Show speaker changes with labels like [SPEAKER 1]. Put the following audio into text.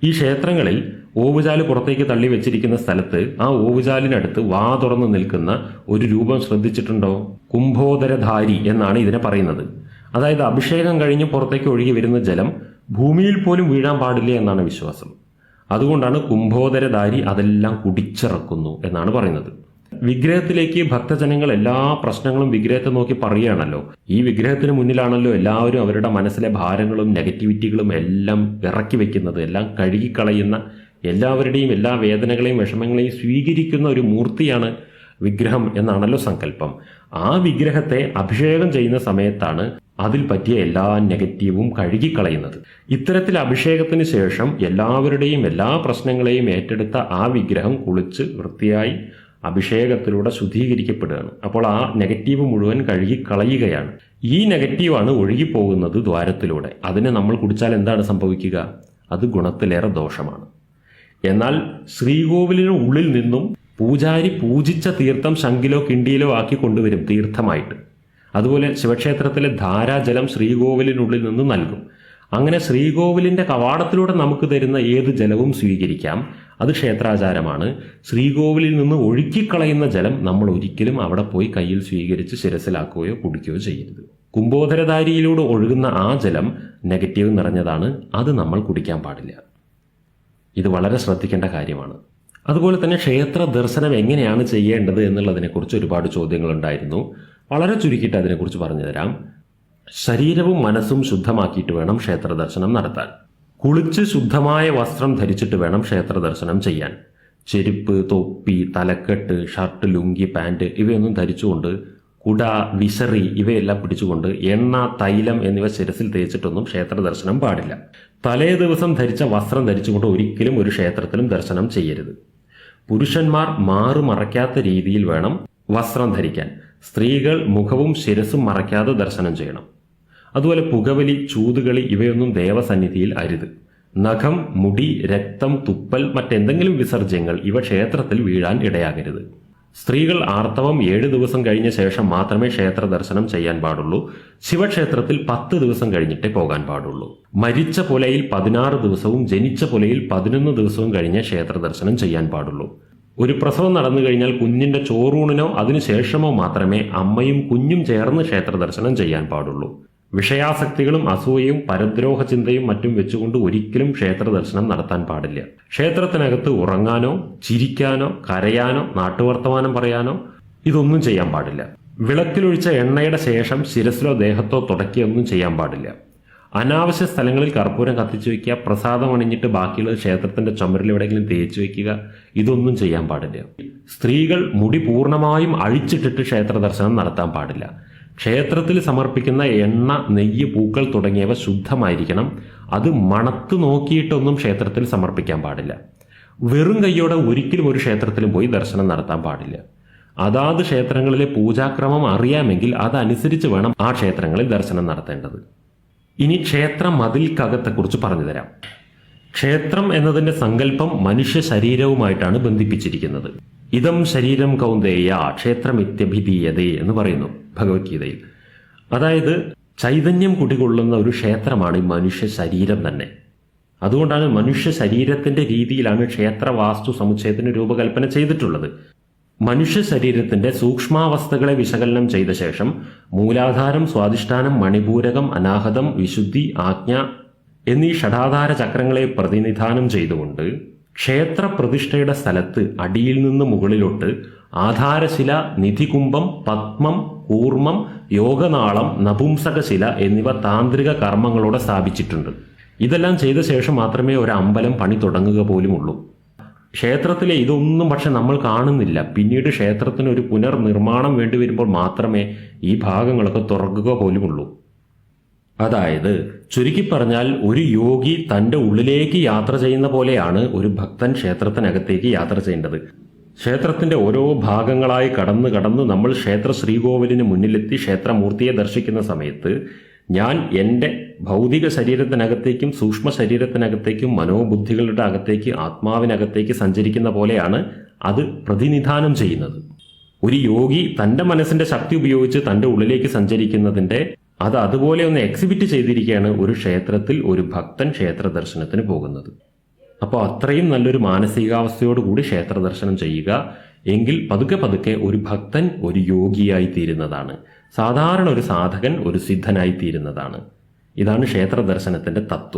[SPEAKER 1] ഈ ക്ഷേത്രങ്ങളിൽ ഓവുചാല് പുറത്തേക്ക് തള്ളി വെച്ചിരിക്കുന്ന സ്ഥലത്ത് ആ ഓവുചാലിനടുത്ത് വാ തുറന്ന് നിൽക്കുന്ന ഒരു രൂപം ശ്രദ്ധിച്ചിട്ടുണ്ടോ? കുംഭോദരധാരി എന്നാണ് ഇതിനെ പറയുന്നത്. അതായത് അഭിഷേകം കഴിഞ്ഞ് പുറത്തേക്ക് ഒഴുകി വരുന്ന ജലം ഭൂമിയിൽ പോലും വീഴാൻ പാടില്ല എന്നാണ് വിശ്വാസം. അതുകൊണ്ടാണ് കുംഭോദരധാരി അതെല്ലാം കുടിച്ചിറക്കുന്നു എന്നാണ് പറയുന്നത്. വിഗ്രഹത്തിലേക്ക് ഭക്തജനങ്ങൾ എല്ലാ പ്രശ്നങ്ങളും വിഗ്രഹത്തെ നോക്കി പറയുകയാണല്ലോ. ഈ വിഗ്രഹത്തിന് മുന്നിലാണല്ലോ എല്ലാവരും അവരുടെ മനസ്സിലെ ഭാരങ്ങളും നെഗറ്റിവിറ്റികളും എല്ലാം ഇറക്കി വെക്കുന്നത്. എല്ലാം കഴുകിക്കളയുന്ന, എല്ലാവരുടെയും എല്ലാ വേദനകളെയും വിഷമങ്ങളെയും സ്വീകരിക്കുന്ന ഒരു മൂർത്തിയാണ് വിഗ്രഹം എന്നാണല്ലോ സങ്കല്പം. ആ വിഗ്രഹത്തെ അഭിഷേകം ചെയ്യുന്ന സമയത്താണ് അതിൽ പറ്റിയ എല്ലാ നെഗറ്റീവും കഴുകിക്കളയുന്നത്. ഇത്തരത്തിൽ അഭിഷേകത്തിന് ശേഷം എല്ലാവരുടെയും എല്ലാ പ്രശ്നങ്ങളെയും ഏറ്റെടുത്ത ആ വിഗ്രഹം കുളിച്ച് വൃത്തിയായി അഭിഷേകത്തിലൂടെ ശുദ്ധീകരിക്കപ്പെടുകയാണ്. അപ്പോൾ ആ നെഗറ്റീവ് മുഴുവൻ കഴുകിക്കളയുകയാണ്. ഈ നെഗറ്റീവാണ് ഒഴുകിപ്പോകുന്നത് ദ്വാരത്തിലൂടെ. അതിനെ നമ്മൾ കുടിച്ചാൽ എന്താണ് സംഭവിക്കുക? അത് ഗുണത്തിലേറെ ദോഷമാണ്. എന്നാൽ ശ്രീകോവിലിന് ഉള്ളിൽ നിന്നും പൂജാരി പൂജിച്ച തീർത്ഥം ശംഖിലോ കിണ്ടിയിലോ ആക്കി കൊണ്ടുവരും തീർത്ഥമായിട്ട്. അതുപോലെ ശിവക്ഷേത്രത്തിലെ ധാരാജലം ശ്രീകോവിലിനുള്ളിൽ നിന്ന് നൽകും. അങ്ങനെ ശ്രീകോവിലിന്റെ കവാടത്തിലൂടെ നമുക്ക് തരുന്ന ഏത് ജലവും സ്വീകരിക്കാം. അത് ക്ഷേത്രാചാരമാണ്. ശ്രീകോവിലിൽ നിന്ന് ഒഴുക്കിക്കളയുന്ന ജലം നമ്മൾ ഒരിക്കലും അവിടെ പോയി കയ്യിൽ സ്വീകരിച്ച് ശിരസിലാക്കുകയോ കുടിക്കുകയോ ചെയ്യരുത്. കുംഭോദരധാരിയിലൂടെ ഒഴുകുന്ന ആ ജലം നെഗറ്റീവ് നിറഞ്ഞതാണ്. അത് നമ്മൾ കുടിക്കാൻ പാടില്ല. ഇത് വളരെ ശ്രദ്ധിക്കേണ്ട കാര്യമാണ്. അതുപോലെ തന്നെ ക്ഷേത്ര ദർശനം എങ്ങനെയാണ് ചെയ്യേണ്ടത് എന്നുള്ളതിനെക്കുറിച്ച് ഒരുപാട് ചോദ്യങ്ങളുണ്ടായിരുന്നു. വളരെ ചുരുക്കിയിട്ട് അതിനെക്കുറിച്ച് പറഞ്ഞു തരാം. ശരീരവും മനസ്സും ശുദ്ധമാക്കിയിട്ട് വേണം ക്ഷേത്ര ദർശനം നടത്താൻ. കുളിച്ച് ശുദ്ധമായ വസ്ത്രം ധരിച്ചിട്ട് വേണം ക്ഷേത്ര ദർശനം ചെയ്യാൻ. ചെരുപ്പ്, തൊപ്പി, തലക്കെട്ട്, ഷർട്ട്, ലുങ്കി, പാൻറ് ഇവയൊന്നും ധരിച്ചുകൊണ്ട്, കുട, വിശറി ഇവയെല്ലാം പിടിച്ചുകൊണ്ട് എണ്ണ, തൈലം എന്നിവ ശിരസിൽ തേച്ചിട്ടൊന്നും ക്ഷേത്ര ദർശനം പാടില്ല. തലേ ദിവസം ധരിച്ച വസ്ത്രം ധരിച്ചുകൊണ്ട് ഒരിക്കലും ഒരു ക്ഷേത്രത്തിലും ദർശനം ചെയ്യരുത്. പുരുഷന്മാർ മാറു മറയ്ക്കാത്ത രീതിയിൽ വേണം വസ്ത്രം ധരിക്കാൻ. സ്ത്രീകൾ മുഖവും ശിരസും മറയ്ക്കാതെ ദർശനം ചെയ്യണം. അതുപോലെ പുകവലി, ചൂതുകളി ഇവയൊന്നും ദേവസന്നിധിയിൽ അരുത്. നഖം, മുടി, രക്തം, തുപ്പൽ, മറ്റെന്തെങ്കിലും വിസർജ്യങ്ങൾ ഇവ ക്ഷേത്രത്തിൽ വീഴാൻ ഇടയാകരുത്. സ്ത്രീകൾ ആർത്തവം 7 ദിവസം കഴിഞ്ഞ ശേഷം മാത്രമേ ക്ഷേത്ര ദർശനം ചെയ്യാൻ പാടുള്ളൂ. ശിവക്ഷേത്രത്തിൽ 10 ദിവസം കഴിഞ്ഞിട്ടേ പോകാൻ പാടുള്ളൂ. മരിച്ച പുലയിൽ 16 ദിവസവും ജനിച്ച പുലയിൽ 11 ദിവസവും കഴിഞ്ഞ് ക്ഷേത്ര ദർശനം ചെയ്യാൻ പാടുള്ളൂ. ഒരു പ്രസവം നടന്നു കഴിഞ്ഞാൽ കുഞ്ഞിന്റെ ചോറൂണിനോ അതിനുശേഷമോ മാത്രമേ അമ്മയും കുഞ്ഞും ചേർന്ന് ക്ഷേത്ര ദർശനം ചെയ്യാൻ പാടുള്ളൂ. വിഷയാസക്തികളും അസൂയയും പരദ്രോഹ ചിന്തയും മറ്റും വെച്ചുകൊണ്ട് ഒരിക്കലും ക്ഷേത്ര ദർശനം നടത്താൻ പാടില്ല. ക്ഷേത്രത്തിനകത്ത് ഉറങ്ങാനോ, ചിരിക്കാനോ, കരയാനോ, നാട്ടുവർത്തമാനം പറയാനോ ഇതൊന്നും ചെയ്യാൻ പാടില്ല. വിളക്കിലൊഴിച്ച എണ്ണയുടെ ശേഷം ശിരസിലോ ദേഹത്തോ തുടക്കുകയൊന്നും ചെയ്യാൻ പാടില്ല. അനാവശ്യ സ്ഥലങ്ങളിൽ കർപ്പൂരം കത്തിച്ചു വയ്ക്കുക, പ്രസാദം അണിഞ്ഞിട്ട് ബാക്കിയുള്ളത് ക്ഷേത്രത്തിന്റെ ചുമരിൽ എവിടെയെങ്കിലും തേച്ചു വയ്ക്കുക, ഇതൊന്നും ചെയ്യാൻ പാടില്ല. സ്ത്രീകൾ മുടി പൂർണ്ണമായും അഴിച്ചിട്ടിട്ട് ക്ഷേത്ര ദർശനം നടത്താൻ പാടില്ല. ക്ഷേത്രത്തിൽ സമർപ്പിക്കുന്ന എണ്ണ, നെയ്യ്, പൂക്കൾ തുടങ്ങിയവ ശുദ്ധമായിരിക്കണം. അത് മണത്ത് നോക്കിയിട്ടൊന്നും ക്ഷേത്രത്തിൽ സമർപ്പിക്കാൻ പാടില്ല. വെറും കൈയോടെ ഒരിക്കലും ഒരു ക്ഷേത്രത്തിലും പോയി ദർശനം നടത്താൻ പാടില്ല. അതാത് ക്ഷേത്രങ്ങളിലെ പൂജാക്രമം അറിയാമെങ്കിൽ അതനുസരിച്ച് വേണം ആ ക്ഷേത്രങ്ങളിൽ ദർശനം നടത്തേണ്ടത്. ഇനി ക്ഷേത്ര മതിൽക്കകത്തെക്കുറിച്ച് പറഞ്ഞു തരാം. ക്ഷേത്രം എന്നതിന്റെ സങ്കല്പം മനുഷ്യ ശരീരവുമായിട്ടാണ് ബന്ധിപ്പിച്ചിരിക്കുന്നത്. ഇതം ശരീരം കൗന്ദേയ ക്ഷേത്രമിത്യഭിധീയതേ എന്ന് പറയുന്നു ഭഗവത്ഗീതയിൽ. അതായത് ചൈതന്യം കുടികൊള്ളുന്ന ഒരു ക്ഷേത്രമാണ് ഈ മനുഷ്യ ശരീരം തന്നെ. അതുകൊണ്ടാണ് മനുഷ്യ ശരീരത്തിന്റെ രീതിയിലാണ് ക്ഷേത്ര വാസ്തു സമുച്ചയത്തിന് രൂപകൽപ്പന ചെയ്തിട്ടുള്ളത്. മനുഷ്യ ശരീരത്തിന്റെ സൂക്ഷ്മാവസ്ഥകളെ വിശകലനം ചെയ്ത ശേഷം മൂലാധാരം, സ്വാധിഷ്ഠാനം, മണിപൂരകം, അനാഹതം, വിശുദ്ധി, ആജ്ഞ എന്നീ ഷഡാധാര ചക്രങ്ങളെ പ്രതിനിധാനം ചെയ്തുകൊണ്ട് ക്ഷേത്ര പ്രതിഷ്ഠയുടെ സ്ഥലത്ത് അടിയിൽ നിന്ന് മുകളിലോട്ട് ആധാരശില, നിധികുംഭം, പത്മം, കൂർമ്മം, യോഗനാളം, നപുംസകശില എന്നിവ താന്ത്രിക കർമ്മങ്ങളോടെ സ്ഥാപിച്ചിട്ടുണ്ട്. ഇതെല്ലാം ചെയ്ത ശേഷം മാത്രമേ ഒരു അമ്പലം പണി തുടങ്ങുക പോലുമുള്ളൂ. ക്ഷേത്രത്തിലെ ഇതൊന്നും പക്ഷെ നമ്മൾ കാണുന്നില്ല. പിന്നീട് ക്ഷേത്രത്തിന് ഒരു പുനർനിർമ്മാണം വേണ്ടി വരുമ്പോൾ മാത്രമേ ഈ ഭാഗങ്ങളൊക്കെ തുറക്കുക പോലുമുള്ളൂ. അതായത് ചുരുക്കി പറഞ്ഞാൽ ഒരു യോഗി തൻ്റെ ഉള്ളിലേക്ക് യാത്ര ചെയ്യുന്ന പോലെയാണ് ഒരു ഭക്തൻ ക്ഷേത്രത്തിനകത്തേക്ക് യാത്ര ചെയ്യേണ്ടത്. ക്ഷേത്രത്തിന്റെ ഓരോ ഭാഗങ്ങളായി കടന്ന് നമ്മൾ ക്ഷേത്ര ശ്രീകോവിലിന് മുന്നിലെത്തി ക്ഷേത്രമൂർത്തിയെ ദർശിക്കുന്ന സമയത്ത് ഞാൻ എൻ്റെ ഭൗതിക ശരീരത്തിനകത്തേക്കും സൂക്ഷ്മ ശരീരത്തിനകത്തേക്കും മനോബുദ്ധികളുടെ അകത്തേക്ക്, ആത്മാവിനകത്തേക്ക് സഞ്ചരിക്കുന്ന പോലെയാണ് അത് പ്രതിനിധാനം ചെയ്യുന്നത്. ഒരു യോഗി തൻ്റെ മനസ്സിന്റെ ശക്തി ഉപയോഗിച്ച് തൻ്റെ ഉള്ളിലേക്ക് സഞ്ചരിക്കുന്നതിൻ്റെ അത് അതുപോലെ ഒന്ന് എക്സിബിറ്റ് ചെയ്തിരിക്കുകയാണ് ഒരു ക്ഷേത്രത്തിൽ ഒരു ഭക്തൻ ക്ഷേത്ര ദർശനത്തിന് പോകുന്നത്. അപ്പോൾ അത്രയും നല്ലൊരു മാനസികാവസ്ഥയോടുകൂടി ക്ഷേത്ര ദർശനം ചെയ്യുക. എങ്കിൽ പതുക്കെ പതുക്കെ ഒരു ഭക്തൻ ഒരു യോഗിയായി തീരുന്നതാണ്. സാധാരണ ഒരു സാധകൻ ഒരു സിദ്ധനായി തീരുന്നതാണ്. ഇതാണ് ക്ഷേത്ര ദർശനത്തിന്റെ തത്വം.